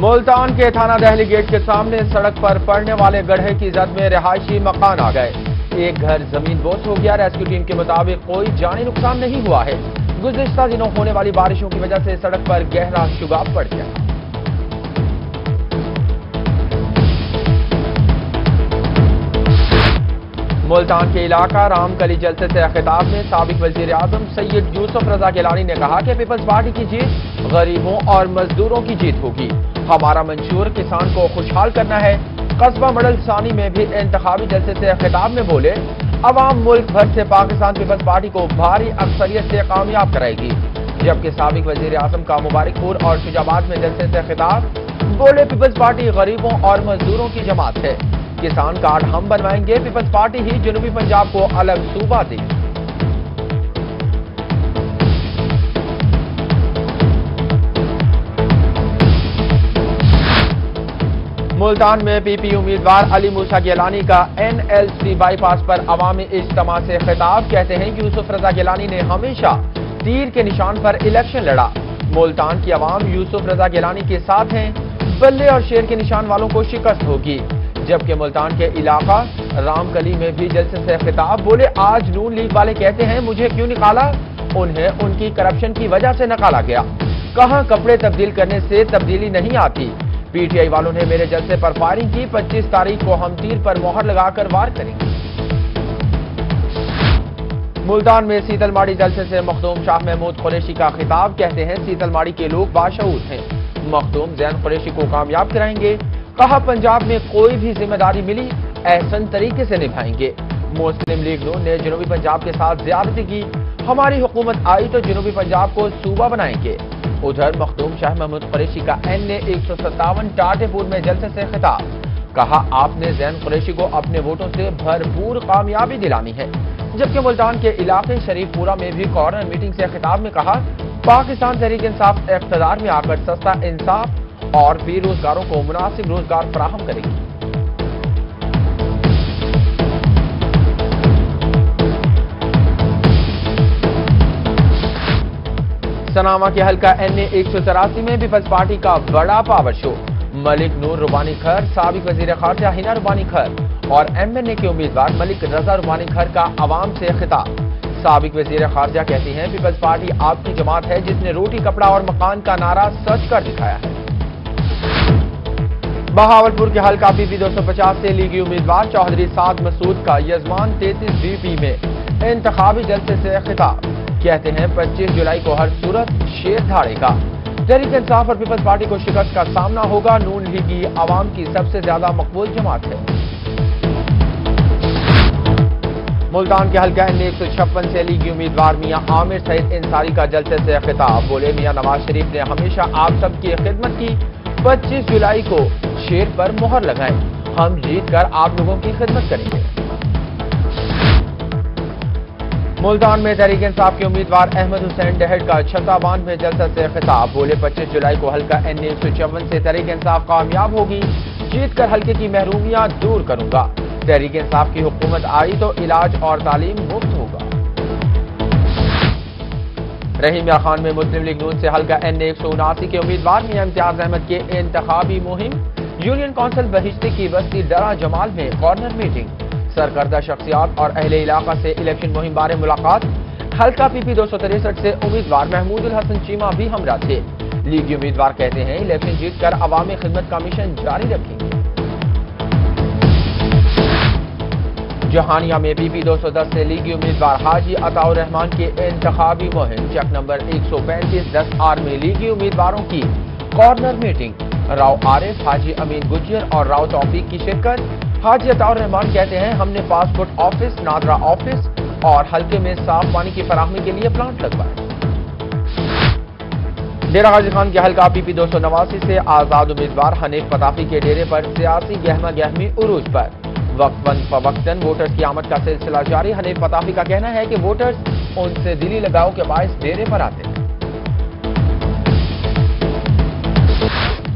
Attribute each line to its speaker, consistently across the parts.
Speaker 1: ملتان کے تھانہ دہلی گیٹ کے سامنے سڑک پر پڑنے والے گڑھے کی زد میں رہائشی مکان آ گئے. ایک گھر زمین بوس ہو گیا. ریسکیو ٹیم کے مطابق کوئی جانی نقصان نہیں ہوا ہے. گزشتہ دنوں ہونے والی بارشوں کی وجہ سے سڑک پر گہرا شگاف پڑ گیا. ملتان کے علاقہ رام کلی جلسے سے خطاب میں سابق وزیر اعظم سید یوسف رضا گیلانی نے کہا کہ پیپلز پارٹی کی جیت غریبوں اور مزدوروں کی جیت ہوگی. ہمارا منشور کسان کو خوشحال کرنا ہے. قصبہ مڈل ثانی میں بھی انتخابی جلسے سے خطاب میں بولے عوام ملک بھر سے پاکستان پیپلز پارٹی کو بھاری اکثریت سے کامیاب کرائے گی. جبکہ سابق وزیر اعظم کا مبارک پور اور شجاع آباد میں جلسے سے خطاب بولے پیپلز پارٹی غریبوں اور مزدوروں کی جماعت ہے. کسان کارڈ ہم بنوائیں گے. پیپلز پارٹی ہی جنوبی پنجاب کو الگ صوبہ دے. ملتان میں پی پی امیدوار علی موسیٰ گیلانی کا NLC بائی پاس پر عوامی اجتماع سے خطاب. کہتے ہیں یوسف رضا گیلانی نے ہمیشہ تیر کے نشان پر الیکشن لڑا. ملتان کی عوام یوسف رضا گیلانی کے ساتھ ہیں. بلے اور شیر کے نشان والوں کو شکست ہوگی. جبکہ ملتان کے علاقہ رام کلی میں بھی جلسے سے خطاب بولے آج نون لیگ والے کہتے ہیں مجھے کیوں نکالا. انہیں ان کی کرپشن کی وجہ سے نکالا گیا. کہاں کپڑے تبدیل کرنے سے تبدیلی نہیں آتی. پی ٹی آئی والوں نے میرے جلسے پر فائرنگ کی. 25 تاریخ کو ہم تیر پر مہر لگا کر وار کریں گے. ملتان میں سیتل ماڑی جلسے سے مخدوم شاہ محمود قریشی کا خطاب. کہتے ہیں سیتل ماڑی کے لوگ باشعور ہیں. مخدوم زین قریشی کو کامیاب کرائیں گے. کہا پنجاب میں کوئی بھی ذمہ داری ملی احسن طریقے سے نبھائیں گے. مسلم لیگ نون نے جنوبی پنجاب کے ساتھ زیادتی کی. ہماری حکومت آئی تو جنوبی پنجاب کو صوبہ بنائیں گے. ادھر مخدوم شاہ محمود قریشی کا NA 157 ٹاٹے پور میں جلسے سے خطاب. کہا آپ نے زین قریشی کو اپنے ووٹوں سے بھرپور کامیابی دلانی ہے. جبکہ ملتان کے علاقے شریف پورہ میں بھی کارنر میٹنگ سے خطاب میں کہا پاکستان تحریک انصاف اقتدار میں آ کر سستا انصاف اور بے روزگاروں کو مناسب روزگار فراہم کرے گی. سناما کے حلقہ NA 183 میں پیپلز پارٹی کا بڑا پاور شو. ملک نور ربانی کھر، سابق وزیر خارجہ ہینا ربانی کھر اور MNA کے امیدوار ملک رضا ربانی کھر کا عوام سے خطاب. سابق وزیر خارجہ کہتی ہیں پیپلز پارٹی آپ کی جماعت ہے جس نے روٹی کپڑا اور مکان کا نعرہ سچ کر دکھایا ہے. بہاولپور کے حلقہ PP 250 سے لیگی امیدوار چوہدری سعد مسعود کا یزمان 33 BP میں انتخابی جلسے سے خطاب. کہتے ہیں 25 جولائی کو ہر صورت شیر دھاڑے گا. تحریک انصاف اور پیپلز پارٹی کو شکست کا سامنا ہوگا. نون لیگی عوام کی سب سے زیادہ مقبول جماعت ہے. ملتان کے حلقہ NA 156 سے لیگی امیدوار میاں عامر سعید انصاری کا جلسے سے خطاب. بولے میاں نواز شریف نے ہمیشہ آپ سب کی خدمت کی. 25 جولائی کو شیر پر مہر لگائیں. ہم جیت کر آپ لوگوں کی خدمت کریں گے. ملتان میں تحریک انصاف کے امیدوار احمد حسین ڈہڈ کا چھتا باندھ میں جلسہ سے خطاب. بولے 25 جولائی کو حلقہ NA 154 سے تحریک انصاف کامیاب ہوگی. جیت کر حلقے کی محرومیاں دور کروں گا. تحریک انصاف کی حکومت آئی تو علاج اور تعلیم مفت ہوگا. رحیم یار خان میں مسلم لیگ نون سے حلقہ NA 179 کے امیدوار میاں امتیاز احمد کے انتخابی مہم. یونین کونسل بہشتی کی بستی ڈرا جمال میں کارنر میٹنگ. سرکردہ شخصیات اور اہل علاقہ سے الیکشن مہم بارے ملاقات. حلقہ PP 263 سے امیدوار محمود الحسن چیمہ بھی ہمراہ تھے. لیگی امیدوار کہتے ہیں الیکشن جیت کر عوامی خدمت کا مشن جاری رکھیں گے. جہانیہ میں PP 210 سے لیگی امیدوار حاجی عطاء الرحمان کے انتخابی مہم. چک نمبر 135 10R میں لیگی امیدواروں کی کارنر میٹنگ. راؤ عارف، حاجی امین گجر اور راؤ توفیق کی شرکت. حاجی عطاء الرحمان کہتے ہیں ہم نے پاسپورٹ آفس، نادرا آفس اور حلقے میں صاف پانی کی فراہمی کے لیے پلانٹ لگوائے. ڈیرہ غازی خان کے حلقہ PP 289 سے آزاد امیدوار حنیف پتافی کے ڈیرے پر سیاسی گہما گہمی عروج پر. وقتاً فوقتاً ووٹرز کی آمد کا سلسلہ جاری. حنیف پتافی کا کہنا ہے کہ ووٹرز ان سے دلی لگاؤ کے باعث ڈیرے پر آتے ہیں.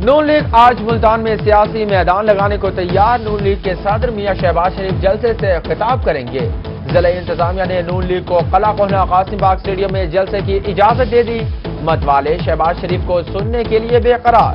Speaker 1: نون لیگ آج ملتان میں سیاسی میدان لگانے کو تیار. نون لیگ کے صدر میاں شہباز شریف جلسے سے خطاب کریں گے. ضلع انتظامیہ نے نون لیگ کو قلعہ کوہنہ قاسم باغ اسٹیڈیم میں جلسے کی اجازت دے دی. مت والے شہباز شریف کو سننے کے لیے بے قرار.